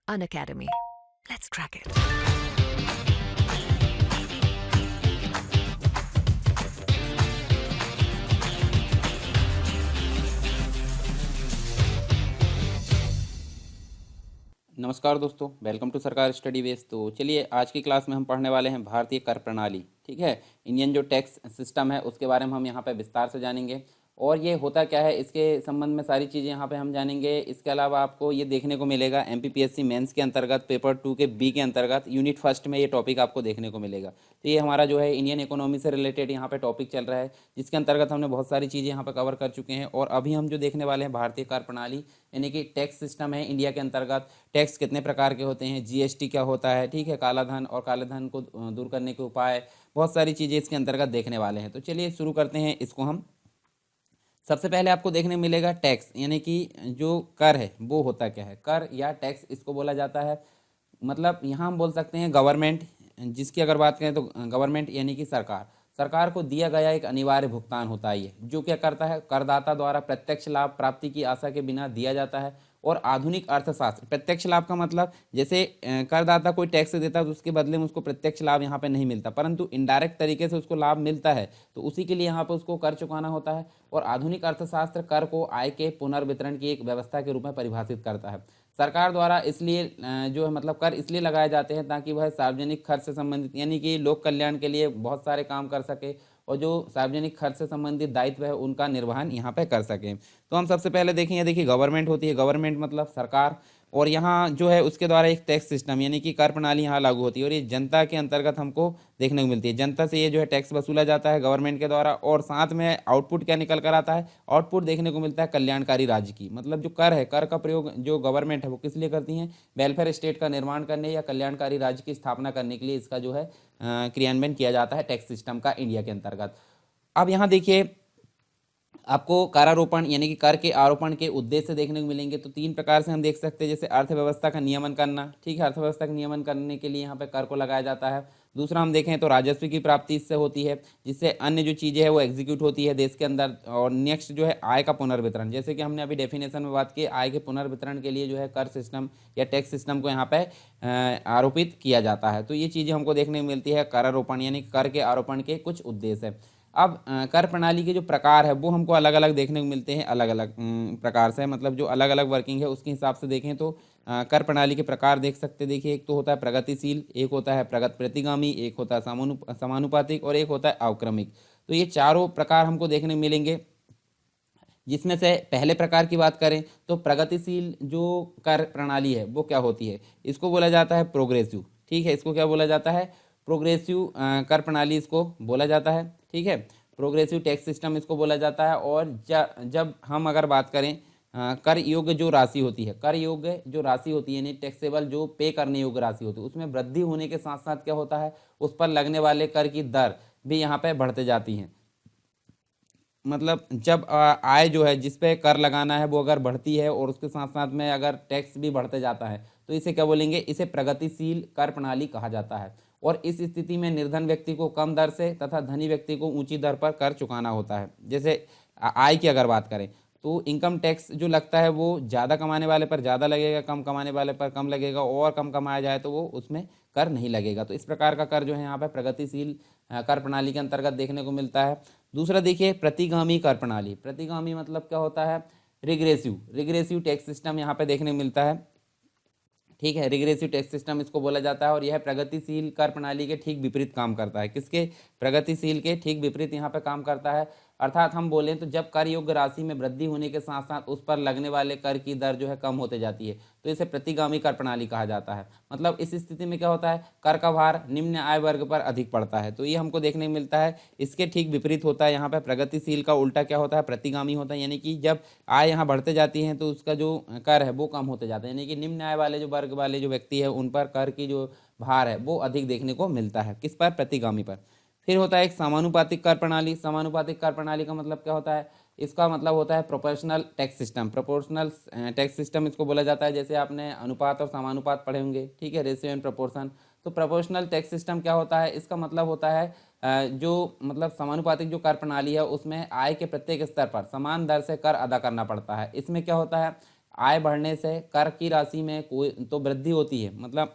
Unacademy. Let's crack it. नमस्कार दोस्तों, welcome to सरकार स्टडी बेस। तो चलिए आज की क्लास में हम पढ़ने वाले हैं भारतीय कर प्रणाली। ठीक है, इंडियन जो टैक्स सिस्टम है उसके बारे में हम यहाँ पे विस्तार से जानेंगे और ये होता क्या है इसके संबंध में सारी चीज़ें यहाँ पे हम जानेंगे। इसके अलावा आपको ये देखने को मिलेगा एमपीपीएससी मेंस के अंतर्गत पेपर 2 के बी के अंतर्गत यूनिट फर्स्ट में ये टॉपिक आपको देखने को मिलेगा। तो ये हमारा जो है इंडियन इकोनॉमी से रिलेटेड यहाँ पे टॉपिक चल रहा है, जिसके अंतर्गत हमने बहुत सारी चीज़ें यहाँ पर कवर कर चुके हैं। और अभी हम जो देखने वाले हैं भारतीय कर प्रणाली यानी कि टैक्स सिस्टम है इंडिया के अंतर्गत। टैक्स कितने प्रकार के होते हैं, जीएसटी क्या होता है, ठीक है, काला धन और काले धन को दूर करने के उपाय, बहुत सारी चीज़ें इसके अंतर्गत देखने वाले हैं। तो चलिए शुरू करते हैं इसको हम। सबसे पहले आपको देखने को मिलेगा टैक्स यानी कि जो कर है वो होता क्या है। कर या टैक्स इसको बोला जाता है, मतलब यहाँ हम बोल सकते हैं गवर्नमेंट, जिसकी अगर बात करें तो गवर्नमेंट यानी कि सरकार। सरकार को दिया गया एक अनिवार्य भुगतान होता है ये, जो क्या करता है करदाता द्वारा प्रत्यक्ष लाभ प्राप्ति की आशा के बिना दिया जाता है। और आधुनिक अर्थशास्त्र, प्रत्यक्ष लाभ का मतलब जैसे करदाता कोई टैक्स देता है तो उसके बदले में उसको प्रत्यक्ष लाभ यहाँ पे नहीं मिलता, परंतु इनडायरेक्ट तरीके से उसको लाभ मिलता है, तो उसी के लिए यहाँ पे उसको कर चुकाना होता है। और आधुनिक अर्थशास्त्र कर को आय के पुनर्वितरण की एक व्यवस्था के रूप में परिभाषित करता है। सरकार द्वारा इसलिए जो है मतलब कर इसलिए लगाए जाते हैं ताकि वह सार्वजनिक खर्च से संबंधित यानी कि लोक कल्याण के लिए बहुत सारे काम कर सके और जो सार्वजनिक खर्च से संबंधित दायित्व है उनका निर्वहन यहाँ पे कर सकें। तो हम सबसे पहले देखेंगे, देखिए गवर्नमेंट होती है, गवर्नमेंट मतलब सरकार, और यहाँ जो है उसके द्वारा एक टैक्स सिस्टम यानी कि कर प्रणाली यहाँ लागू होती है और ये जनता के अंतर्गत हमको देखने को मिलती है। जनता से ये जो है टैक्स वसूला जाता है गवर्नमेंट के द्वारा, और साथ में आउटपुट क्या निकल कर आता है, आउटपुट देखने को मिलता है कल्याणकारी राज्य की। मतलब जो कर है, कर का प्रयोग जो गवर्नमेंट है वो किस लिए करती हैं, वेलफेयर स्टेट का निर्माण करने या कल्याणकारी राज्य की स्थापना करने के लिए इसका जो है क्रियान्वयन किया जाता है टैक्स सिस्टम का इंडिया के अंतर्गत। अब यहाँ देखिए आपको करारोपण यानी कि कर के आरोपण के उद्देश्य देखने को मिलेंगे। तो तीन प्रकार से हम देख सकते हैं, जैसे अर्थव्यवस्था का नियमन करना, ठीक है, अर्थव्यवस्था का नियमन करने के लिए यहाँ पे कर को लगाया जाता है। दूसरा हम देखें तो राजस्व की प्राप्ति इससे होती है, जिससे अन्य जो चीज़ें हैं वो एग्जीक्यूट होती है देश के अंदर। और नेक्स्ट जो है आय का पुनर्वितरण, जैसे कि हमने अभी डेफिनेशन में बात की, आय के पुनर्वितरण के लिए जो है कर सिस्टम या टैक्स सिस्टम को यहाँ पे आरोपित किया जाता है। तो ये चीज़ें हमको देखने को मिलती है करारोपण यानी कर के आरोपण के कुछ उद्देश्य है। अब कर प्रणाली के जो प्रकार है वो हमको अलग अलग देखने को मिलते हैं, अलग अलग प्रकार से, मतलब जो अलग अलग वर्किंग है उसके हिसाब से देखें तो कर प्रणाली के प्रकार देख सकते हैं। देखिए एक तो होता है प्रगतिशील, एक होता है प्रगत प्रतिगामी, एक होता है समानुपातिक और एक होता है अवक्रमिक। तो ये चारों प्रकार हमको देखने को मिलेंगे, जिसमें से पहले प्रकार की बात करें तो प्रगतिशील जो कर प्रणाली है वो क्या होती है, इसको बोला जाता है प्रोग्रेसिव। ठीक है, इसको क्या बोला जाता है, प्रोग्रेसिव कर प्रणाली इसको बोला जाता है। ठीक है, प्रोग्रेसिव टैक्स सिस्टम इसको बोला जाता है। और जब हम अगर बात करें कर योग्य जो राशि होती है, कर योग्य जो राशि होती है यानी टैक्सेबल जो पे करने योग्य राशि होती है, उसमें वृद्धि होने के साथ साथ क्या होता है, उस पर लगने वाले कर की दर भी यहाँ पे बढ़ते जाती हैं। मतलब जब आय जो है जिस पे कर लगाना है वो अगर बढ़ती है और उसके साथ साथ में अगर टैक्स भी बढ़ते जाता है तो इसे क्या बोलेंगे, इसे प्रगतिशील कर प्रणाली कहा जाता है। और इस स्थिति में निर्धन व्यक्ति को कम दर से तथा धनी व्यक्ति को ऊंची दर पर कर चुकाना होता है। जैसे आय की अगर बात करें तो इनकम टैक्स जो लगता है वो ज़्यादा कमाने वाले पर ज़्यादा लगेगा, कम कमाने वाले पर कम लगेगा, और कम कमाया जाए तो वो उसमें कर नहीं लगेगा। तो इस प्रकार का कर जो है यहाँ पर प्रगतिशील कर प्रणाली के अंतर्गत देखने को मिलता है। दूसरा देखिए प्रतिगामी कर प्रणाली। प्रतिगामी मतलब क्या होता है, रिग्रेसिव, रिग्रेसिव टैक्स सिस्टम यहाँ पे देखने को मिलता है। ठीक है, रिग्रेसिव टैक्स सिस्टम इसको बोला जाता है और यह प्रगतिशील कर प्रणाली के ठीक विपरीत काम करता है। किसके, प्रगतिशील के ठीक विपरीत यहाँ पे काम करता है। अर्थात हम बोलें तो जब कर योग्य राशि में वृद्धि होने के साथ साथ उस पर लगने वाले कर की दर जो है कम होते जाती है, तो इसे प्रतिगामी कर प्रणाली कहा जाता है। मतलब इस स्थिति में क्या होता है, कर का भार निम्न आय वर्ग पर अधिक पड़ता है। तो ये हमको देखने को मिलता है। इसके ठीक विपरीत होता है यहाँ पे प्रगतिशील का उल्टा क्या होता है, प्रतिगामी होता है, यानी कि जब आय यहाँ बढ़ते जाती हैं तो उसका जो कर है वो कम होते जाता है, यानी कि निम्न आय वाले जो वर्ग वाले जो व्यक्ति है उन पर कर की जो भार है वो अधिक देखने को मिलता है। किस पर, प्रतिगामी पर। फिर होता है एक समानुपातिक कर प्रणाली। समानुपातिक कर प्रणाली का मतलब क्या होता है, इसका मतलब होता है proportional tax system. Proportional tax system इसको बोला जाता है, जैसे आपने अनुपात और समानुपात पढ़े होंगे, ठीक है, रेशियो एंड प्रोपोर्शन। तो प्रोपोर्शनल टैक्स सिस्टम क्या होता है, इसका मतलब होता है जो मतलब समानुपातिक जो कर प्रणाली है उसमें आय के प्रत्येक स्तर पर समान दर से कर अदा करना पड़ता है। इसमें क्या होता है, आय बढ़ने से कर की राशि में कोई तो वृद्धि होती है, मतलब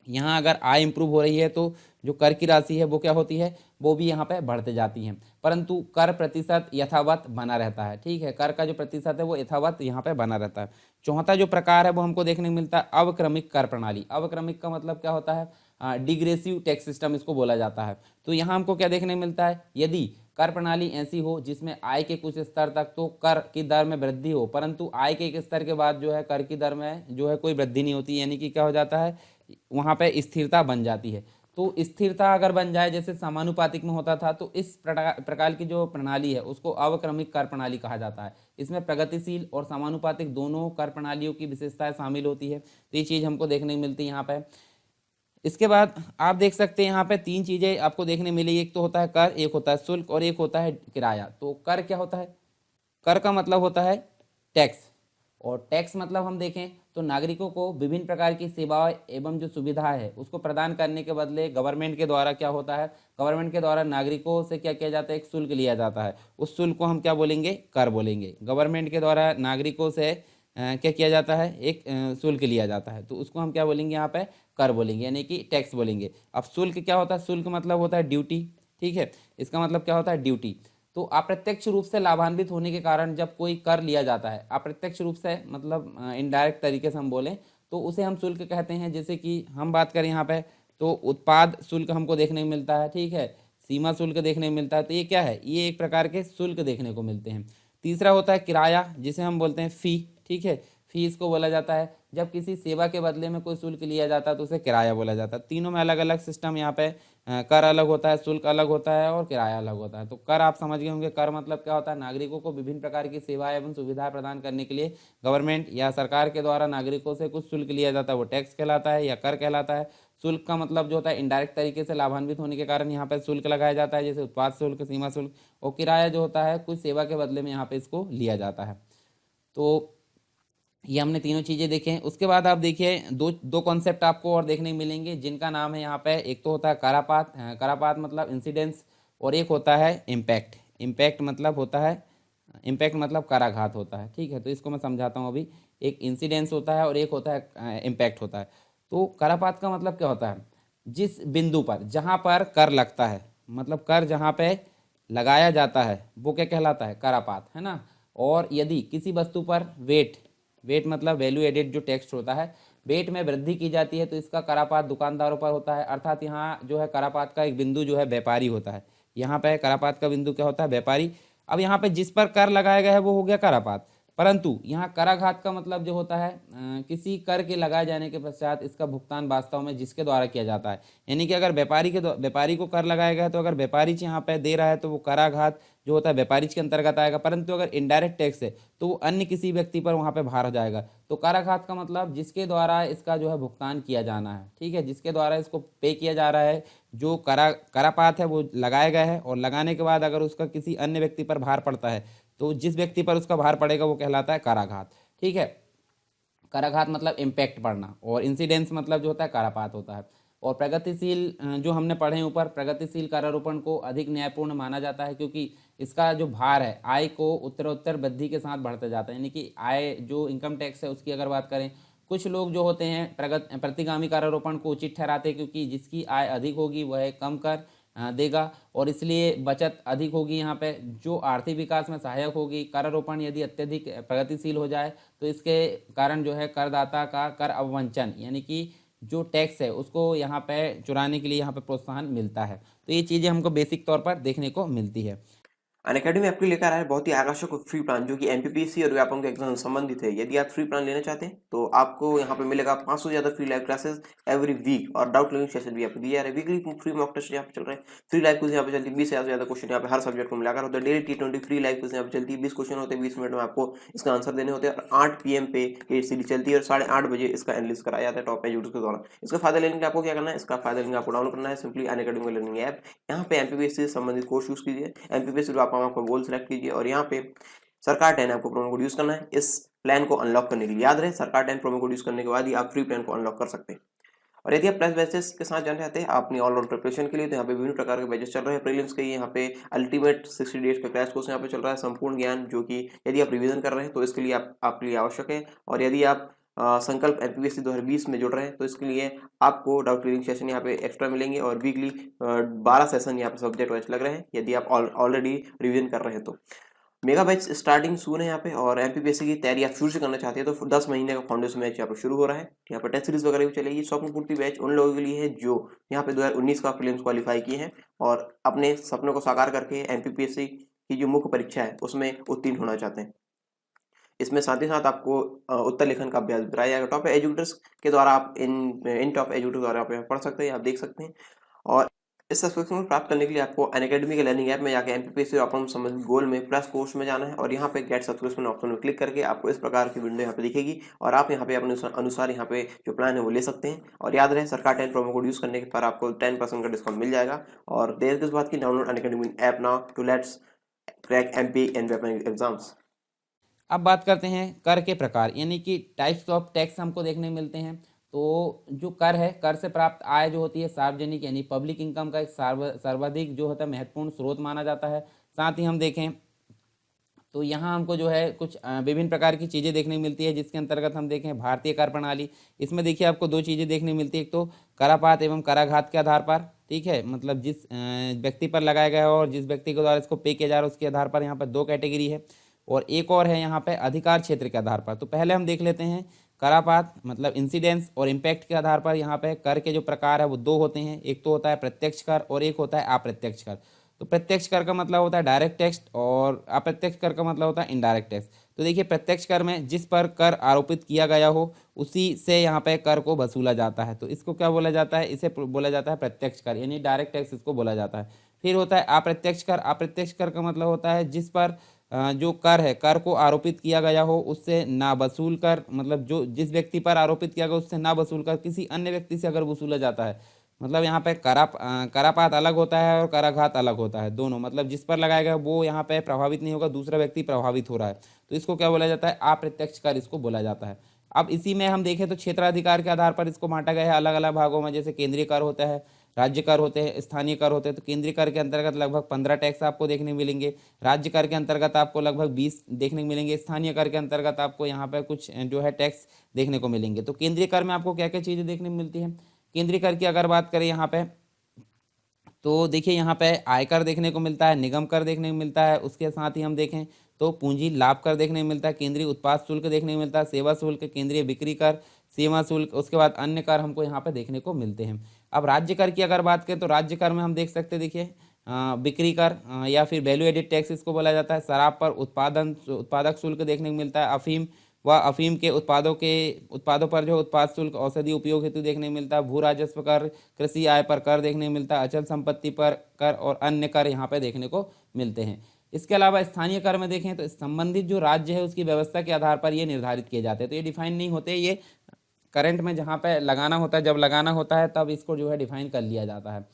यहाँ अगर आय इंप्रूव हो रही है तो जो कर की राशि है वो क्या होती है, वो भी यहाँ पे बढ़ते जाती हैं, परंतु कर प्रतिशत यथावत बना रहता है। ठीक है, कर का जो प्रतिशत है वो यथावत यहाँ पे बना रहता है। चौथा जो प्रकार है वो हमको देखने को मिलता है अवक्रमिक कर प्रणाली। अवक्रमिक का मतलब क्या होता है, डिग्रेसिव टैक्स सिस्टम इसको बोला जाता है। तो यहाँ हमको क्या देखने को मिलता है, यदि कर प्रणाली ऐसी हो जिसमें आय के कुछ स्तर तक तो कर की दर में वृद्धि हो, परंतु आय के एक स्तर के बाद जो है कर की दर में जो है कोई वृद्धि नहीं होती, यानी कि क्या हो जाता है, वहाँ पे स्थिरता बन जाती है। तो स्थिरता अगर बन जाए जैसे समानुपातिक में होता था, तो इस प्रकार की जो प्रणाली है उसको अवक्रमिक कर प्रणाली कहा जाता है। इसमें प्रगतिशील और समानुपातिक दोनों कर प्रणालियों की विशेषताएं शामिल होती है। तो ये चीज़ हमको देखने को मिलती है यहाँ पे। इसके बाद आप देख सकते हैं यहाँ पे तीन चीज़ें आपको देखने मिली, एक तो होता है कर, एक होता है शुल्क और एक होता है किराया। तो कर क्या होता है, कर का मतलब होता है टैक्स, और टैक्स मतलब हम देखें तो नागरिकों को विभिन्न प्रकार की सेवाएं एवं जो सुविधा है उसको प्रदान करने के बदले गवर्नमेंट के द्वारा क्या होता है, गवर्नमेंट के द्वारा नागरिकों से क्या किया जाता है, एक शुल्क लिया जाता है। उस शुल्क को हम क्या बोलेंगे, कर बोलेंगे। गवर्नमेंट के द्वारा नागरिकों से क्या किया जाता है, एक शुल्क लिया जाता है, तो उसको हम क्या बोलेंगे यहाँ पे, कर बोलेंगे, यानी कि टैक्स बोलेंगे। अब शुल्क क्या होता है, शुल्क मतलब होता है ड्यूटी। ठीक है, इसका मतलब क्या होता है, ड्यूटी। तो अप्रत्यक्ष रूप से लाभान्वित होने के कारण जब कोई कर लिया जाता है, अप्रत्यक्ष रूप से मतलब इनडायरेक्ट तरीके से हम बोलें तो उसे हम शुल्क कहते हैं। जैसे कि हम बात करें यहाँ पे तो उत्पाद शुल्क हमको देखने को मिलता है, ठीक है, सीमा शुल्क देखने को मिलता है। तो ये क्या है, ये एक प्रकार के शुल्क देखने को मिलते हैं। तीसरा होता है किराया, जिसे हम बोलते हैं फी। ठीक है, फी इसको बोला जाता है जब किसी सेवा के बदले में कोई शुल्क लिया जाता है तो उसे किराया बोला जाता है। तीनों में अलग अलग सिस्टम यहाँ पे, कर अलग होता है, शुल्क अलग होता है और किराया अलग होता है। तो कर आप समझ गए होंगे, कर मतलब क्या होता है, नागरिकों को विभिन्न प्रकार की सेवाएं एवं सुविधाएं प्रदान करने के लिए गवर्नमेंट या सरकार के द्वारा नागरिकों से कुछ शुल्क लिया जाता है, वो टैक्स कहलाता है या कर कहलाता है। शुल्क का मतलब जो होता है इनडायरेक्ट तरीके से लाभान्वित होने के कारण यहाँ पर शुल्क लगाया जाता है, जैसे उत्पाद शुल्क, सीमा शुल्क। और किराया जो होता है कुछ सेवा के बदले में यहाँ पे इसको लिया जाता है। तो ये हमने तीनों चीज़ें देखें। उसके बाद आप देखिए दो दो कॉन्सेप्ट आपको और देखने को मिलेंगे जिनका नाम है यहाँ पे, एक तो होता है करापात, करापात मतलब इंसिडेंस, और एक होता है इम्पैक्ट। इम्पैक्ट मतलब होता है, इम्पैक्ट मतलब कराघात होता है। ठीक है, तो इसको मैं समझाता हूँ अभी। एक इंसिडेंस होता है और एक होता है इम्पैक्ट होता है। तो करापात का मतलब क्या होता है, जिस बिंदु पर जहाँ पर कर लगता है, मतलब कर जहाँ पे लगाया जाता है वो क्या कहलाता है, करापात, है ना। और यदि किसी वस्तु पर वेट, वेट मतलब वैल्यू एडेड जो टैक्स होता है, वेट में वृद्धि की जाती है तो इसका करापात दुकानदारों पर होता है। अर्थात यहाँ जो है करापात का एक बिंदु जो है व्यापारी होता है। यहाँ पे करापात का बिंदु क्या होता है, व्यापारी। अब यहाँ पे जिस पर कर लगाया गया है वो हो गया करापात, परंतु यहाँ कराघात का मतलब जो होता है किसी कर के लगाए जाने के पश्चात इसका भुगतान वास्तव में जिसके द्वारा किया जाता है। यानी कि अगर व्यापारी को कर लगाया गया है तो अगर व्यापारी यहाँ पे दे रहा है तो वो कराघात जो होता है व्यापारी के अंतर्गत आएगा, परंतु अगर इनडायरेक्ट टैक्स है तो वो अन्य किसी व्यक्ति पर वहाँ पे भार हो जाएगा। तो कराघात का मतलब जिसके द्वारा इसका जो है भुगतान किया जाना है। ठीक है, जिसके द्वारा इसको पे किया जा रहा है, जो करापात है वो लगाया गया है और लगाने के बाद अगर उसका किसी अन्य व्यक्ति पर भार पड़ता है तो जिस व्यक्ति पर उसका भार पड़ेगा वो कहलाता है कराघात। ठीक है, कराघात मतलब इम्पैक्ट पड़ना, और इंसिडेंस मतलब जो होता है करापात होता है। और प्रगतिशील जो हमने पढ़े हैं ऊपर, प्रगतिशील करारोपण को अधिक न्यायपूर्ण माना जाता है क्योंकि इसका जो भार है आय को उत्तरोत्तर वृद्धि के साथ बढ़ता जाता है। यानी कि आय जो इनकम टैक्स है उसकी अगर बात करें, कुछ लोग जो होते हैं प्रतिगामी करारोपण को उचित ठहराते हैं क्योंकि जिसकी आय अधिक होगी वह कम कर देगा और इसलिए बचत अधिक होगी। यहाँ पे जो आर्थिक विकास में सहायक होगी। करारोपण यदि अत्यधिक प्रगतिशील हो जाए तो इसके कारण जो है करदाता का कर अवमंचन यानी कि जो टैक्स है उसको यहाँ पे चुराने के लिए यहाँ पे प्रोत्साहन मिलता है। तो ये चीज़ें हमको बेसिक तौर पर देखने को मिलती है। अनअकैडमी आपके लेकर आया है बहुत ही आकर्षक फ्री प्लान जो कि एमपीपीएससी और व्यापम के एग्जाम से संबंधित है। यदि आप फ्री प्लान लेना चाहते हैं तो आपको यहाँ पे मिलेगा 500 से ज्यादा free live classes every week और डाउट क्लियरिंग सेशन भी आपको दिया जा रहा है। वीकली फ्री मॉक टेस्ट यहाँ पे चल रहा है। फ्री लाइव क्विज यहाँ पे चलती है, 20 से ज्यादा क्वेश्चन यहाँ पे हर सब्जेक्ट को मिलाकर होता है। Daily T20 free live quiz यहाँ पे चलती है, 20 क्वेश्चन होते हैं, 20 मिनट में आपको इसका आंसर देने होते हैं। और 8 PM पे ये सीरीज चलती है और 8:30 बजे इसका एनालिसिस कराया जाता है टॉप एजुकेटर्स के द्वारा। इसका फायदा लेने के लिए आपको क्या करना है, इसका फायदा लेने आपको डाउनलोड करना है सिंपली अनअकैडमी लर्निंग ऐप। यहाँ पे एमपीपीएससी से संबंधित कोर्स यूज कीजिए, एमपीपीएससी आपका गोल सेलेक्ट कीजिए और यहाँ पे सरकार 10 आपको प्रोमो कोड यूज करना है इस प्लान को अनलॉक करने के लिए। याद रहे सरकार 10 प्रोमो कोड यूज करने के बाद ही आप फ्री प्लान को अनलॉक कर सकते हैं। और यदि आप प्लस बैचेस के साथ जाना चाहते हैं अपनी ऑल राउंड प्रिपरेशन के लिए, तो यहाँ पे विभिन्न प्रकार के बैचेस चल रहे हैं। प्रीलिम्स के यहाँ पे अल्टीमेट 60 डेज का क्रैश कोर्स यहाँ पे चल रहा है, संपूर्ण ज्ञान, जो कि यदि आप रिवीजन कर रहे हैं तो इसके लिए आपके लिए आवश्यक है। और यदि आप संकल्प एमपीपीएससी 2020 में जुड़ रहे हैं तो इसके लिए आपको डाउट क्लियरिंग सेशन यहाँ पे एक्स्ट्रा मिलेंगे, और वीकली 12 सेशन यहाँ पे सब्जेक्ट वाइज लग रहे हैं यदि आप ऑलरेडी रिवीजन कर रहे हैं तो। मेगा बैच स्टार्टिंग सून है यहाँ पे, और एमपीपीएससी की तैयारी आप शुरू से करना चाहते हैं तो 10 महीने का फाउंडेशन बैच यहाँ पे शुरू हो रहा है। यहाँ पे टेस्ट सीरीज वगैरह भी चलेगी। स्वप्न पूर्ति बैच उन लोगों के लिए है जो यहाँ पे 2019 का प्रीलिम्स क्वालिफाई किए हैं और अपने सपनों को साकार करके एमपीपीएससी की जो मुख्य परीक्षा है उसमें उत्तीर्ण होना चाहते हैं। इसमें साथ ही साथ आपको उत्तर लेखन का अभ्यास भी कराया जाएगा टॉप एजुकेटर्स के द्वारा। आप इन टॉप एजुकेटर्स द्वारा आप यहाँ पढ़ सकते हैं, आप देख सकते हैं। और इस सब्सक्रिप्शन को प्राप्त करने के लिए आपको अनअकैडमी के लर्निंग ऐप में जाकर एमपीपीएससी और अपना संबंधित गोल में प्लस कोर्स में जाना है, और यहाँ पे गेट सब्सक्रिप्शन ऑप्शन में क्लिक करके आपको इस प्रकार की विंडो यहाँ पे दिखेगी, और आप यहाँ पे अपने अनुसार यहाँ पे जो प्लान है वो ले सकते हैं। और याद रहे, सरकार 10 प्रोमो कोड यूज करने के पर आपको 10% का डिस्काउंट मिल जाएगा। और देर किस बात की, download Unacademy app now to let's crack MP and exams. अब बात करते हैं कर के प्रकार, यानी कि टाइप्स ऑफ टैक्स हमको देखने को मिलते हैं। तो जो कर है, कर से प्राप्त आय जो होती है सार्वजनिक यानी पब्लिक इनकम का एक सर्वाधिक जो होता है महत्वपूर्ण स्रोत माना जाता है। साथ ही हम देखें तो यहाँ हमको जो है कुछ विभिन्न प्रकार की चीज़ें देखने को मिलती है, जिसके अंतर्गत हम देखें भारतीय कर प्रणाली। इसमें देखिए आपको दो चीज़ें देखने को मिलती है, एक तो करापात एवं कराघात के आधार पर, ठीक है, मतलब जिस व्यक्ति पर लगाया गया हो और जिस व्यक्ति के द्वारा इसको पे किया जा रहा है उसके आधार पर यहाँ पर दो कैटेगरी है, और एक और है यहाँ पे अधिकार क्षेत्र के आधार पर। तो पहले हम देख लेते हैं करापात, मतलब इंसिडेंस और इम्पैक्ट के आधार पर यहाँ पे कर के जो प्रकार है वो दो होते हैं, एक तो होता है प्रत्यक्ष कर और एक होता है अप्रत्यक्ष कर। तो प्रत्यक्ष कर का मतलब होता है डायरेक्ट टैक्स और अप्रत्यक्ष कर का मतलब होता है इनडायरेक्ट टैक्स। तो देखिए प्रत्यक्ष कर में जिस पर कर आरोपित किया गया हो उसी से यहाँ पे कर को वसूला जाता है, तो इसको क्या बोला जाता है, इसे बोला जाता है प्रत्यक्ष कर यानी डायरेक्ट टैक्स इसको बोला जाता है। फिर होता है अप्रत्यक्ष कर। अप्रत्यक्ष कर का मतलब होता है जिस पर जो कर है, कर को आरोपित किया गया हो उससे ना वसूल कर, मतलब जो जिस व्यक्ति पर आरोपित किया गया उससे ना वसूल कर किसी अन्य व्यक्ति से अगर वसूला जाता है, मतलब यहाँ पे करापात अलग होता है और कराघात अलग होता है, दोनों मतलब जिस पर लगाया गया वो यहाँ पे प्रभावित नहीं होगा, दूसरा व्यक्ति प्रभावित हो रहा है, तो इसको क्या बोला जाता है, अप्रत्यक्ष कर इसको बोला जाता है। अब इसी में हम देखें तो क्षेत्राधिकार के आधार पर इसको बांटा गया है अलग अलग भागों में, जैसे केंद्रीय कर होता है, राज्य कर होते हैं, स्थानीय कर होते हैं। तो केंद्रीय कर के अंतर्गत लगभग 15 टैक्स आपको देखने को मिलेंगे, राज्य कर के अंतर्गत आपको लगभग 20 देखने को मिलेंगे, स्थानीय कर के अंतर्गत आपको यहाँ पे कुछ जो है टैक्स देखने को मिलेंगे। तो केंद्रीय कर में आपको क्या क्या चीज़ें देखने को मिलती है, केंद्रीय कर की अगर बात करें यहाँ पे तो देखिए यहाँ पे आयकर देखने को मिलता है, निगम कर देखने को मिलता है, उसके साथ ही हम देखें तो पूंजी लाभ कर देखने को मिलता है, केंद्रीय उत्पाद शुल्क देखने को मिलता है, सेवा शुल्क, केंद्रीय बिक्री कर, सीमा शुल्क, उसके बाद अन्य कर हमको यहाँ पे देखने को मिलते हैं। अब राज्य कर की अगर बात करें तो राज्य कर में हम देख सकते हैं, देखिए बिक्री कर या फिर वैल्यू एडिड टैक्स इसको बोला जाता है, शराब पर उत्पादक शुल्क देखने को मिलता है, अफीम व अफीम के उत्पादों पर जो उत्पाद शुल्क औषधि उपयोग हेतु देखने को मिलता है, भू राजस्व कर, कृषि आय पर कर देखने को मिलता है, अचल संपत्ति पर कर और अन्य कर यहाँ पे देखने को मिलते हैं। इसके अलावा स्थानीय कर में देखें तो संबंधित जो राज्य है उसकी व्यवस्था के आधार पर ये निर्धारित किए जाते हैं, तो ये डिफाइन नहीं होते, ये करंट में जहाँ पे लगाना होता है, जब लगाना होता है तब इसको जो है डिफाइन कर लिया जाता है।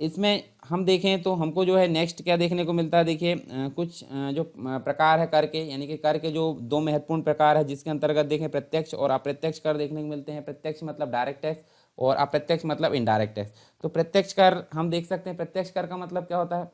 इसमें हम देखें तो हमको जो है नेक्स्ट क्या देखने को मिलता है, देखिए कुछ जो प्रकार है कर के, यानी कि कर के जो दो महत्वपूर्ण प्रकार है जिसके अंतर्गत देखें प्रत्यक्ष और अप्रत्यक्ष कर देखने को मिलते हैं। प्रत्यक्ष मतलब डायरेक्ट टैक्स और अप्रत्यक्ष मतलब इनडायरेक्ट टैक्स। तो प्रत्यक्ष कर हम देख सकते हैं, प्रत्यक्ष कर का मतलब क्या होता है,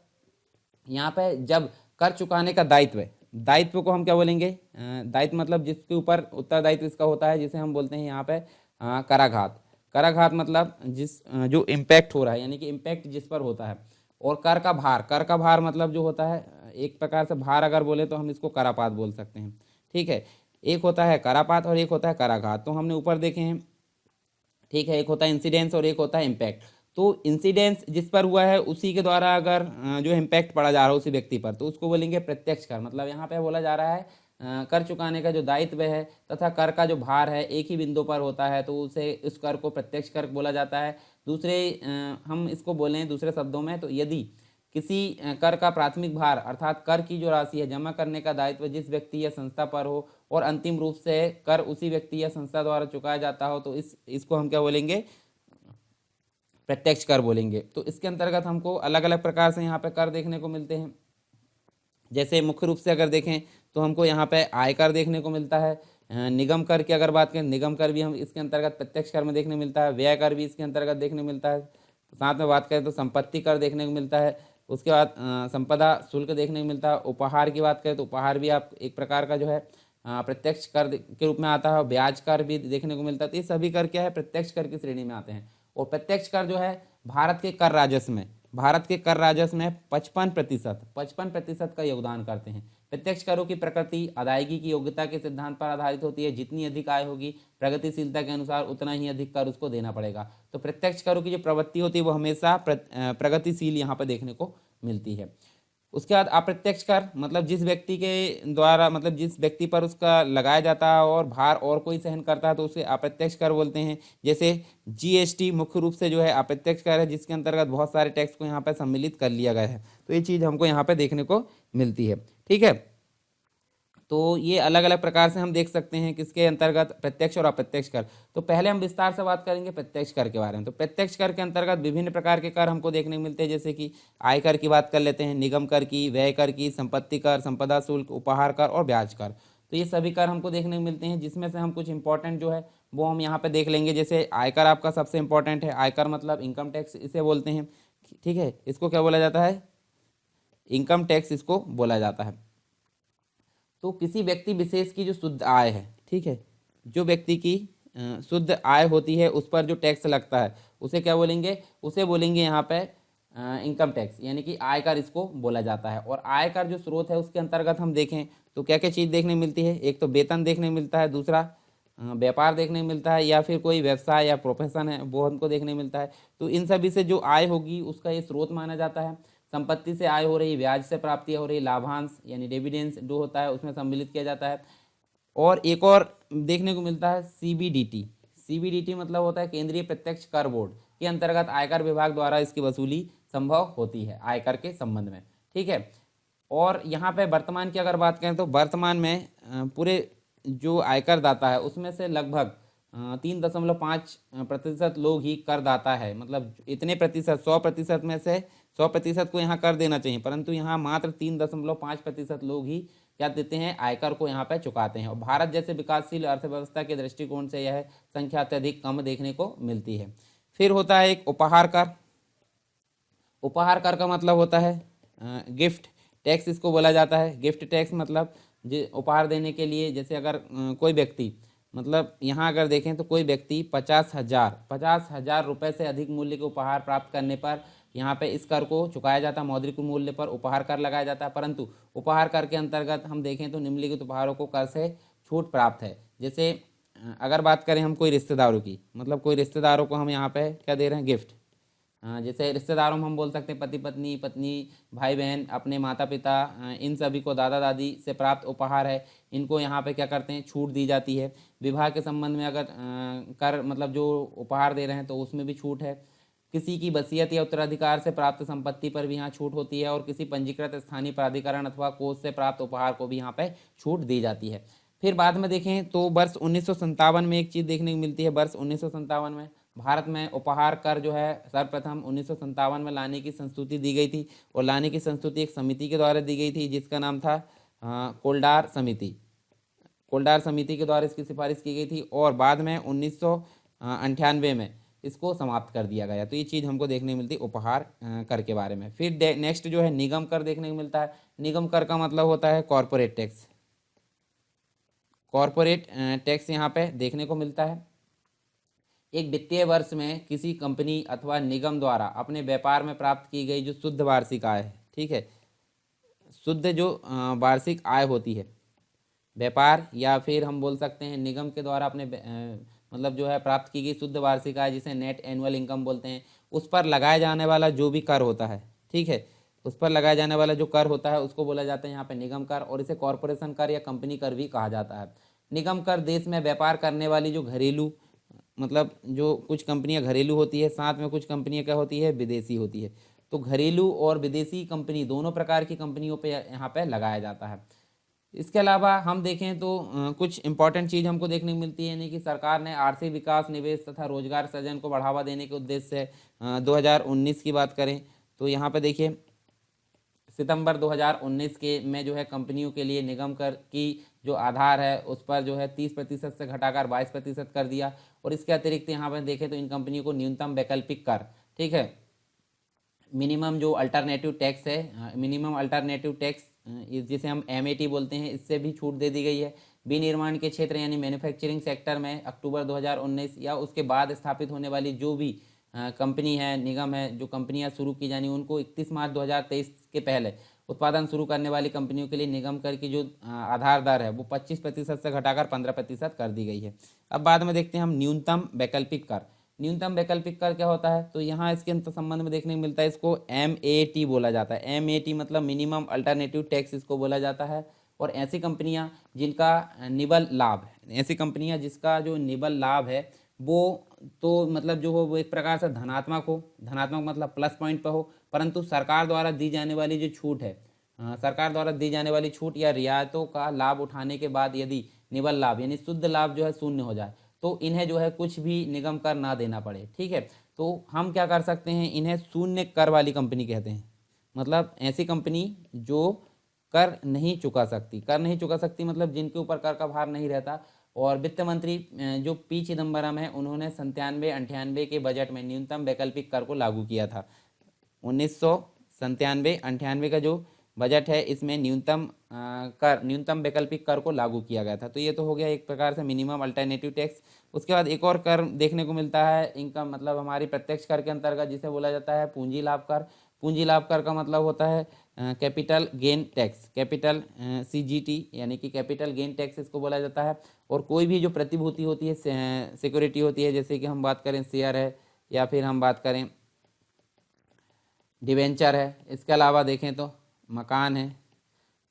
यहाँ पे जब कर चुकाने का दायित्व को हम क्या बोलेंगे, दायित्व मतलब जिसके ऊपर उत्तरदायित्व इसका होता है, जिसे हम बोलते हैं यहाँ पे कराघात। कराघात मतलब जिस जो इम्पैक्ट हो रहा है, यानी कि इम्पैक्ट जिस पर होता है। और कर का भार मतलब जो होता है, एक प्रकार से भार अगर बोले तो हम इसको करापात बोल सकते हैं, ठीक है। एक होता है करापात और एक होता है कराघात, तो हमने ऊपर देखे हैं, ठीक है। एक होता है इंसिडेंस और एक होता है इम्पैक्ट। तो इंसिडेंस जिस पर हुआ है उसी के द्वारा अगर जो इम्पैक्ट पड़ा जा रहा है उसी व्यक्ति पर, तो उसको बोलेंगे प्रत्यक्ष कर। मतलब यहाँ पे बोला जा रहा है कर चुकाने का जो दायित्व है तथा कर का जो भार है एक ही बिंदु पर होता है, तो उसे उस कर को प्रत्यक्ष कर बोला जाता है। हम इसको बोलें दूसरे शब्दों में, तो यदि किसी कर का प्राथमिक भार अर्थात कर की जो राशि है जमा करने का दायित्व जिस व्यक्ति या संस्था पर हो और अंतिम रूप से कर उसी व्यक्ति या संस्था द्वारा चुकाया जाता हो, तो इसको हम क्या बोलेंगे, प्रत्यक्ष कर बोलेंगे। तो इसके अंतर्गत हमको अलग अलग प्रकार से यहाँ पे कर देखने को मिलते हैं। जैसे मुख्य रूप से अगर देखें तो हमको यहाँ पे आयकर देखने को मिलता है, निगम कर की अगर बात करें, निगम कर भी हम इसके अंतर्गत प्रत्यक्ष कर में देखने मिलता है, व्यय कर भी इसके अंतर्गत देखने मिलता है। साथ में बात करें तो संपत्ति कर देखने को मिलता है, उसके बाद संपदा शुल्क देखने को मिलता है। उपहार की बात करें तो उपहार भी आप एक प्रकार का जो है प्रत्यक्ष कर के रूप में आता है। ब्याज कर भी देखने को मिलता है। तो ये सभी कर क्या है, प्रत्यक्ष कर की श्रेणी में आते हैं। और प्रत्यक्ष कर जो है भारत के कर राजस्व में 55% का योगदान करते हैं। प्रत्यक्ष करों की प्रकृति अदायगी की योग्यता के सिद्धांत पर आधारित होती है। जितनी अधिक आय होगी प्रगतिशीलता के अनुसार उतना ही अधिक कर उसको देना पड़ेगा। तो प्रत्यक्ष करों की जो प्रवृत्ति होती है वो हमेशा प्रगतिशील यहाँ पर देखने को मिलती है। उसके बाद अप्रत्यक्ष कर मतलब जिस व्यक्ति के द्वारा मतलब जिस व्यक्ति पर उसका लगाया जाता है और भार और कोई सहन करता है तो उसे अप्रत्यक्ष कर बोलते हैं। जैसे जीएसटी मुख्य रूप से जो है अप्रत्यक्ष कर है, जिसके अंतर्गत बहुत सारे टैक्स को यहाँ पर सम्मिलित कर लिया गया है। तो ये चीज़ हमको यहाँ पर देखने को मिलती है। ठीक है, तो ये अलग अलग प्रकार से हम देख सकते हैं किसके अंतर्गत, प्रत्यक्ष और अप्रत्यक्ष कर। तो पहले हम विस्तार से बात करेंगे प्रत्यक्ष कर के बारे में। तो प्रत्यक्ष कर के अंतर्गत विभिन्न प्रकार के कर हमको देखने को मिलते हैं, जैसे कि आयकर की बात कर लेते हैं, निगम कर की, व्यय कर की, संपत्ति कर, संपदा शुल्क, उपहार कर और ब्याज कर। तो ये सभी कर हमको देखने को मिलते हैं, जिसमें से हम कुछ इंपॉर्टेंट जो है वो हम यहाँ पर देख लेंगे। जैसे आयकर आपका सबसे इंपॉर्टेंट है। आयकर मतलब इनकम टैक्स इसे बोलते हैं। ठीक है, इसको क्या बोला जाता है, इनकम टैक्स इसको बोला जाता है। तो किसी व्यक्ति विशेष की जो शुद्ध आय है, ठीक है, जो व्यक्ति की शुद्ध आय होती है उस पर जो टैक्स लगता है उसे क्या बोलेंगे, उसे बोलेंगे यहाँ पे इनकम टैक्स, यानी कि आयकर इसको बोला जाता है। और आयकर जो स्रोत है उसके अंतर्गत हम देखें तो क्या क्या चीज़ देखने मिलती है। एक तो वेतन देखने मिलता है, दूसरा व्यापार देखने मिलता है, या फिर कोई व्यवसाय या प्रोफेशन है वो हमको देखने मिलता है। तो इन सभी से जो आय होगी उसका ये स्रोत माना जाता है। संपत्ति से आय हो रही, ब्याज से प्राप्ति हो रही, लाभांश यानी डिविडेंड्स जो होता है उसमें सम्मिलित किया जाता है। और एक और देखने को मिलता है सीबीडीटी। सीबीडीटी मतलब होता है केंद्रीय प्रत्यक्ष कर बोर्ड के अंतर्गत आयकर विभाग द्वारा इसकी वसूली संभव होती है आयकर के संबंध में। ठीक है, और यहाँ पे वर्तमान की अगर बात करें तो वर्तमान में पूरे जो आयकर दाता है उसमें से लगभग 3.5% लोग ही करदाता है। मतलब इतने प्रतिशत 100% में से 100% को यहाँ कर देना चाहिए, परंतु यहाँ मात्र 3.5% लोग ही क्या देते हैं, आयकर को यहाँ पर चुकाते हैं। और भारत जैसे विकासशील अर्थव्यवस्था के दृष्टिकोण से यह संख्या अत्यधिक कम देखने को मिलती है। फिर होता है एक उपहार कर। उपहार कर का मतलब होता है गिफ्ट टैक्स इसको बोला जाता है। गिफ्ट टैक्स मतलब उपहार देने के लिए, जैसे अगर कोई व्यक्ति मतलब यहाँ अगर देखें तो कोई व्यक्ति 50,000 रुपये से अधिक मूल्य के उपहार प्राप्त करने पर यहाँ पे इस कर को चुकाया जाता है। मौद्रिक मूल्य पर उपहार कर लगाया जाता है, परंतु उपहार कर के अंतर्गत हम देखें तो निम्नलिखित उपहारों को कर से छूट प्राप्त है। जैसे अगर बात करें हम कोई रिश्तेदारों की, मतलब कोई रिश्तेदारों को हम यहाँ पे क्या दे रहे हैं, गिफ्ट। जैसे रिश्तेदारों में हम बोल सकते हैं पति पत्नी, पत्नी भाई बहन, अपने माता पिता, इन सभी को दादा दादी से प्राप्त उपहार है, इनको यहाँ पे क्या करते हैं, छूट दी जाती है। विवाह के संबंध में अगर कर मतलब जो उपहार दे रहे हैं तो उसमें भी छूट है। किसी की वसीयत या उत्तराधिकार से प्राप्त संपत्ति पर भी यहाँ छूट होती है। और किसी पंजीकृत स्थानीय प्राधिकरण अथवा कोष से प्राप्त उपहार को भी यहाँ पे छूट दी जाती है। फिर बाद में देखें तो वर्ष 1957 में एक चीज़ देखने को मिलती है। वर्ष 1957 में भारत में उपहार कर जो है सर्वप्रथम 1957 में लाने की संस्तुति दी गई थी। और लाने की संस्तुति एक समिति के द्वारा दी गई थी जिसका नाम था कोल्डार समिति। कोल्डार समिति के द्वारा इसकी सिफारिश की गई थी और बाद में 1998 में इसको समाप्त कर दिया गया। तो ये चीज़ हमको देखने को मिलती है उपहार कर के बारे में। फिर नेक्स्ट जो है निगम कर देखने को मिलता है। निगम कर का मतलब होता है कॉरपोरेट टैक्स। कॉरपोरेट टैक्स यहाँ पे देखने को मिलता है। एक वित्तीय वर्ष में किसी कंपनी अथवा निगम द्वारा अपने व्यापार में प्राप्त की गई जो शुद्ध वार्षिक आय है, ठीक है, शुद्ध जो वार्षिक आय होती है व्यापार या फिर हम बोल सकते हैं निगम के द्वारा अपने मतलब जो है प्राप्त की गई शुद्ध वार्षिक आय, जिसे नेट एनुअल इनकम बोलते हैं, उस पर लगाया जाने वाला जो भी कर होता है, ठीक है, उस पर लगाया जाने वाला जो कर होता है उसको बोला जाता है यहाँ पे निगम कर। और इसे कॉरपोरेशन कर या कंपनी कर भी कहा जाता है। निगम कर देश में व्यापार करने वाली जो घरेलू मतलब जो कुछ कंपनियां घरेलू होती है, साथ में कुछ कंपनियां क्या होती है, विदेशी होती है। तो घरेलू और विदेशी कंपनी दोनों प्रकार की कंपनियों पे यहाँ पे लगाया जाता है। इसके अलावा हम देखें तो कुछ इंपॉर्टेंट चीज़ हमको देखने को मिलती है, यानी कि सरकार ने आर्थिक विकास, निवेश तथा रोजगार सृजन को बढ़ावा देने के उद्देश्य से 2019 की बात करें तो यहाँ पे देखिए सितंबर 2019 के में जो है कंपनियों के लिए निगम कर की जो आधार है उस पर जो है 30% से घटाकर 22% कर दिया। और इसके अतिरिक्त यहाँ पर देखें तो इन कंपनियों को न्यूनतम वैकल्पिक कर, ठीक है, मिनिमम जो अल्टरनेटिव टैक्स है, मिनिमम अल्टरनेटिव टैक्स जिसे हम MAT बोलते हैं, इससे भी छूट दे दी गई है। विनिर्माण के क्षेत्र यानी मैन्युफैक्चरिंग सेक्टर में अक्टूबर 2019 या उसके बाद स्थापित होने वाली जो भी कंपनी है, निगम है, जो कंपनियां शुरू की जानी, उनको 31 मार्च 2023 के पहले उत्पादन शुरू करने वाली कंपनियों के लिए निगम कर की जो आधार दर है वो 25% से घटाकर 15% कर दी गई है। अब बाद में देखते हैं हम न्यूनतम वैकल्पिक कर। न्यूनतम वैकल्पिक कर क्या होता है, तो यहाँ इसके संबंध में देखने को मिलता है, इसको MAT बोला जाता है। MAT मतलब मिनिमम अल्टरनेटिव टैक्स इसको बोला जाता है। और ऐसी कंपनियां जिनका निबल लाभ है, ऐसी कंपनियां जिसका जो निबल लाभ है वो तो मतलब जो हो वो एक प्रकार से धनात्मक हो, धनात्मक मतलब प्लस पॉइंट पर हो, परंतु सरकार द्वारा दी जाने वाली जो छूट है, सरकार द्वारा दी जाने वाली छूट या रियायतों का लाभ उठाने के बाद यदि निबल लाभ यानी शुद्ध लाभ जो है शून्य हो जाए तो इन्हें जो है कुछ भी निगम कर ना देना पड़े, ठीक है। तो हम क्या कर सकते हैं, इन्हें शून्य कर वाली कंपनी कहते हैं। मतलब ऐसी कंपनी जो कर नहीं चुका सकती, कर नहीं चुका सकती मतलब जिनके ऊपर कर का भार नहीं रहता। और वित्त मंत्री जो P चिदम्बरम है, उन्होंने 97-98 के बजट में न्यूनतम वैकल्पिक कर को लागू किया था। 1997-98 का जो बजट है इसमें न्यूनतम वैकल्पिक कर को लागू किया गया था। तो ये तो हो गया एक प्रकार से मिनिमम अल्टरनेटिव टैक्स। उसके बाद एक और कर देखने को मिलता है इनकम मतलब हमारी प्रत्यक्ष कर के अंतर्गत, जिसे बोला जाता है पूंजी लाभ कर। पूंजी लाभ कर का मतलब होता है capital gain tax, capital CGT यानी कि कैपिटल गेन टैक्स इसको बोला जाता है। और कोई भी जो प्रतिभूति होती है, सिक्योरिटी होती है, जैसे कि हम बात करें शेयर है या फिर हम बात करें डिवेंचर है, इसके अलावा देखें तो मकान है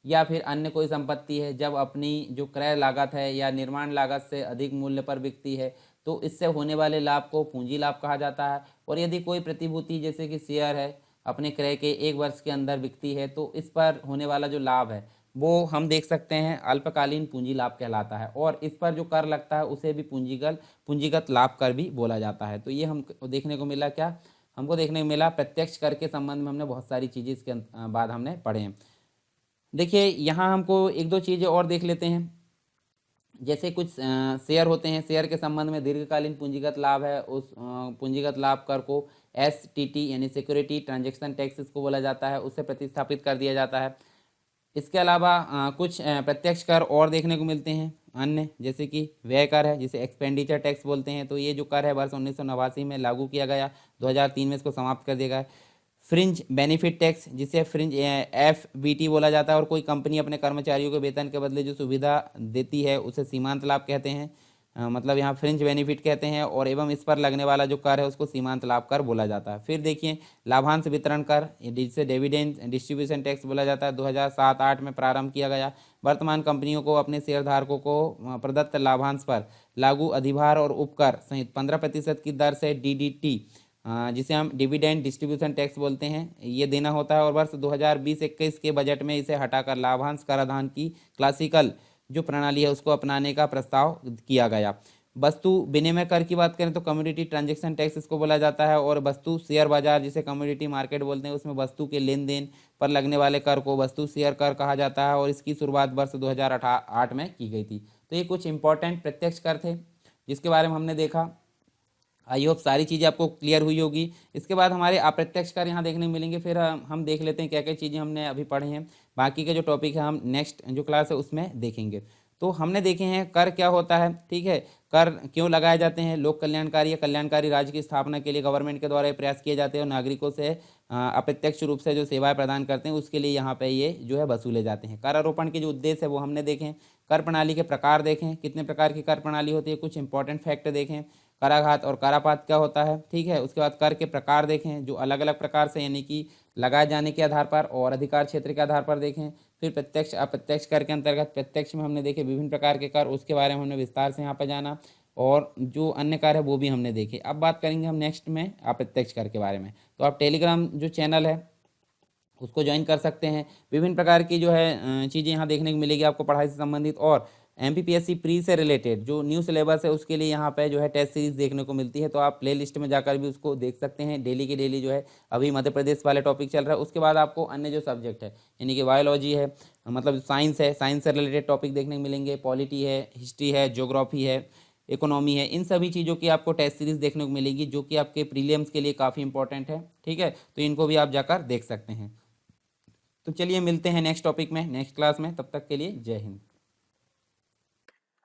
या फिर अन्य कोई संपत्ति है, जब अपनी जो क्रय लागत है या निर्माण लागत से अधिक मूल्य पर बिकती है तो इससे होने वाले लाभ को पूंजी लाभ कहा जाता है। और यदि कोई प्रतिभूति जैसे कि शेयर है अपने क्रय के 1 वर्ष के अंदर बिकती है तो इस पर होने वाला जो लाभ है वो हम देख सकते हैं अल्पकालीन पूंजी लाभ कहलाता है। और इस पर जो कर लगता है उसे भी पूंजीगत लाभ कर भी बोला जाता है। तो ये हम देखने को मिला, क्या हमको देखने को मिला, प्रत्यक्ष कर के संबंध में हमने बहुत सारी चीज़ें इसके बाद हमने पढ़े हैं। देखिए यहाँ हमको एक दो चीज़ें और देख लेते हैं। जैसे कुछ शेयर होते हैं, शेयर के संबंध में दीर्घकालीन पूंजीगत लाभ है, उस पूंजीगत लाभ कर को STT यानी सिक्योरिटी ट्रांजैक्शन टैक्स इसको बोला जाता है, उससे प्रतिस्थापित कर दिया जाता है। इसके अलावा कुछ प्रत्यक्ष कर और देखने को मिलते हैं अन्य, जैसे कि व्यय कर है जिसे एक्सपेंडिचर टैक्स बोलते हैं। तो ये जो कर है वर्ष 1989 में लागू किया गया, 2003 में इसको समाप्त कर दिया गया। फ्रिंज बेनिफिट टैक्स जिसे फ्रिंज FBT बोला जाता है। और कोई कंपनी अपने कर्मचारियों को वेतन के बदले जो सुविधा देती है उसे सीमांत लाभ कहते हैं, मतलब यहाँ फ्रिंज बेनिफिट कहते हैं। और एवं इस पर लगने वाला जो कर है उसको सीमांत लाभ कर बोला जाता है। फिर देखिए लाभांश वितरण कर जिसे डिविडेंड डिस्ट्रीब्यूशन टैक्स बोला जाता है, 2007-08 में प्रारंभ किया गया। वर्तमान कंपनियों को अपने शेयरधारकों को प्रदत्त लाभांश पर लागू अधिभार और उपकर सहित 15% की दर से DDT जिसे हम डिविडेंड डिस्ट्रीब्यूशन टैक्स बोलते हैं ये देना होता है। और वर्ष 2020-21 के बजट में इसे हटाकर लाभांश कराधान की क्लासिकल जो प्रणाली है उसको अपनाने का प्रस्ताव किया गया। वस्तु विनिमय कर की बात करें तो कम्युनिटी ट्रांजैक्शन टैक्स इसको बोला जाता है। और वस्तु शेयर बाजार जिसे कम्युनिटी मार्केट बोलते हैं उसमें वस्तु के लेन देन पर लगने वाले कर को वस्तु शेयर कर कहा जाता है। और इसकी शुरुआत वर्ष 2008 में की गई थी। तो ये कुछ इंपॉर्टेंट प्रत्यक्ष कर थे जिसके बारे में हमने देखा। आई होप सारी चीज़ें आपको क्लियर हुई होगी। इसके बाद हमारे अप्रत्यक्ष कर यहाँ देखने को मिलेंगे। फिर हम देख लेते हैं क्या क्या चीज़ें हमने अभी पढ़े हैं। बाकी के जो टॉपिक है हम नेक्स्ट जो क्लास है उसमें देखेंगे। तो हमने देखे हैं कर क्या होता है, ठीक है, कर क्यों लगाए जाते हैं, लोक कल्याणकारी या कल्याणकारी राज्य की स्थापना के लिए गवर्नमेंट के द्वारा ये प्रयास किए जाते हैं। और नागरिकों से अप्रत्यक्ष रूप से जो सेवाएं प्रदान करते हैं उसके लिए यहाँ पे ये जो है वसूले जाते हैं। कर आरोपण के जो उद्देश्य है वो हमने देखें। कर प्रणाली के प्रकार देखें, कितने प्रकार की कर प्रणाली होती है, कुछ इंपॉर्टेंट फैक्ट देखें। कराघात और करापात क्या होता है, ठीक है। उसके बाद कर के प्रकार देखें जो अलग अलग प्रकार से यानी कि लगाए जाने के आधार पर और अधिकार क्षेत्र के आधार पर देखें। फिर प्रत्यक्ष अप्रत्यक्ष कर के अंतर्गत प्रत्यक्ष में हमने देखे विभिन्न प्रकार के कर, उसके बारे में हमने विस्तार से यहाँ पर जाना। और जो अन्य कर है वो भी हमने देखे। अब बात करेंगे हम नेक्स्ट में अप्रत्यक्ष कर के बारे में। तो आप टेलीग्राम जो चैनल है उसको ज्वाइन कर सकते हैं। विभिन्न प्रकार की जो है चीज़ें यहाँ देखने को मिलेगी आपको पढ़ाई से संबंधित। और MPPSC प्री से रिलेटेड जो न्यू सिलेबस है उसके लिए यहाँ पे जो है टेस्ट सीरीज देखने को मिलती है, तो आप प्ले लिस्ट में जाकर भी उसको देख सकते हैं। डेली की डेली जो है अभी मध्य प्रदेश वाले टॉपिक चल रहा है, उसके बाद आपको अन्य जो सब्जेक्ट है यानी कि बायोलॉजी है, मतलब साइंस है, साइंस से रिलेटेड टॉपिक देखने को मिलेंगे, पॉलिटी है, हिस्ट्री है, ज्योग्राफी है, इकोनॉमी है, इन सभी चीज़ों की आपको टेस्ट सीरीज देखने को मिलेगी जो कि आपके प्रीलिम्स के लिए काफ़ी इंपॉर्टेंट है। ठीक है, तो इनको भी आप जाकर देख सकते हैं। तो चलिए मिलते हैं नेक्स्ट टॉपिक में, नेक्स्ट क्लास में, तब तक के लिए जय हिंद।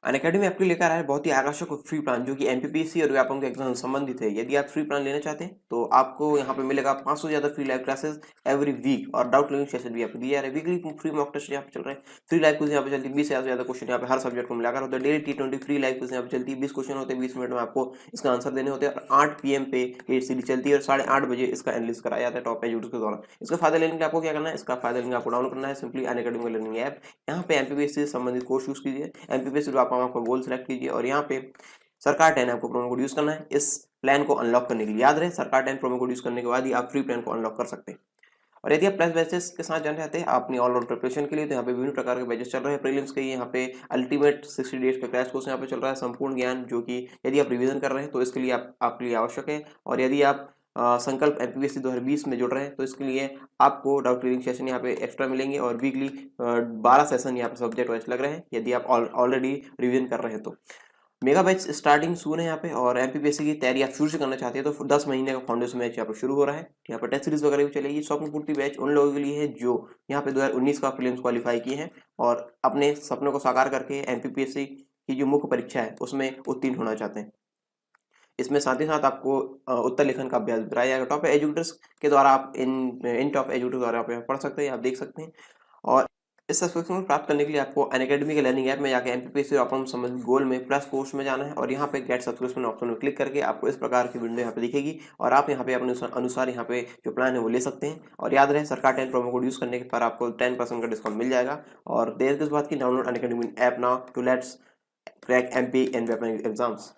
अनअकैडमी आपके लेकर आया है बहुत ही आकर्षक फ्री प्लान जो कि एमपीपीएससी और व्यापम के एग्जाम से संबंधित है। यदि आप फ्री प्लान लेना चाहते हैं तो आपको यहाँ पे मिलेगा 500 से ज्यादा free live classes every week और डाउट क्लियरिंग सेशन भी आपको दिया जा रहा है। वीकली फ्री मॉक टेस्ट यहाँ पे चल रहे हैं, फ्री लाइव क्विज यहाँ पे चलती है, 20 से ज्यादा क्वेश्चन यहाँ पे हर सब्जेक्ट को मिलाकर होता है। Daily T20 free live quiz यहाँ पे चलती है, 20 क्वेश्चन होते हैं, 20 मिनट में आपको इसका आंसर देने होते हैं और 8 PM पे ये सीरीज चलती है और 8:30 बजे इसका एनालिसिस कराया जाता है टॉप एजुकेटर्स के द्वारा। इसका फायदा लेने के लिए आपको क्या करना है, इसका फायदा लेने आपको डाउनलोड करना है सिंपली अनअकैडमी लर्निंग ऐप। यहाँ पे एमपीपीएससी से संबंधित कोर्स यूज कीजिए, एमपीपीएससी जो आपका गोल सेलेक्ट कीजिए और यहाँ पे सरकार 10 आपको प्रोमो कोड यूज करना है इस प्लान को अनलॉक करने के लिए। याद रहे सरकार 10 प्रोमो कोड यूज करने के बाद ही आप फ्री प्लान को अनलॉक कर सकते हैं। और यदि आप प्लस बैचेस के साथ जाना चाहते हैं अपनी ऑल राउंड प्रिपरेशन के लिए तो यहाँ पे विभिन्न प्रकार के बैचेस चल रहे हैं। प्रीलिम्स के यहाँ पे अल्टीमेट 60 डेज का क्रैश कोर्स यहाँ पे चल रहा है, संपूर्ण ज्ञान, जो कि यदि आप रिवीजन कर रहे हैं तो इसके लिए आपके लिए आवश्यक है। और यदि आप संकल्प एमपीपीएससी 2020 में जुड़ रहे हैं तो इसके लिए आपको डाउट क्लियरिंग सेशन यहाँ पे एक्स्ट्रा मिलेंगे और वीकली 12 सेशन यहाँ पे सब्जेक्ट वाइज लग रहे हैं यदि आप ऑलरेडी रिवीजन कर रहे हैं तो। मेगा बैच स्टार्टिंग सून है यहाँ पे और एमपीपीएससी की तैयारी आप शुरू से करना चाहते हैं तो 10 महीने का फाउंडेशन बैच यहाँ पे शुरू हो रहा है। यहाँ पे टेस्ट सीरीज वगैरह भी चलेगी। स्वप्न पूर्ति बैच उन लोगों के लिए है जो यहाँ पे 2019 का प्रीलिम्स क्वालिफाई किए हैं और अपने सपनों को साकार करके एमपीपीएससी की जो मुख्य परीक्षा है उसमें उत्तीर्ण होना चाहते हैं। इसमें साथ ही साथ आपको उत्तर लेखन का अभ्यास कराया जाएगा टॉप एजुकेटर्स के द्वारा। आप इन टॉप एजुकेटर्स द्वारा आप पढ़ सकते हैं, आप देख सकते हैं। और इस सब्सक्रिप्शन प्राप्त करने के लिए आपको अनअकैडमी के लर्निंग ऐप में जाकर एमपीपीएससी और संबंधित गोल में प्लस कोर्स में जाना है और यहाँ पे गेट सब्सक्रिप्शन ऑप्शन में क्लिक करके आपको इस प्रकार की विंडो यहाँ पे दिखेगी और आप यहाँ पे अपने अनुसार यहाँ पे जो प्लान है वो ले सकते हैं। और याद रहे सरकार 10 प्रोमो कोड यूज करने पर आपको 10% का डिस्काउंट मिल जाएगा। और देर किस बात की, download Unacademy app now to let's crack MP and exams.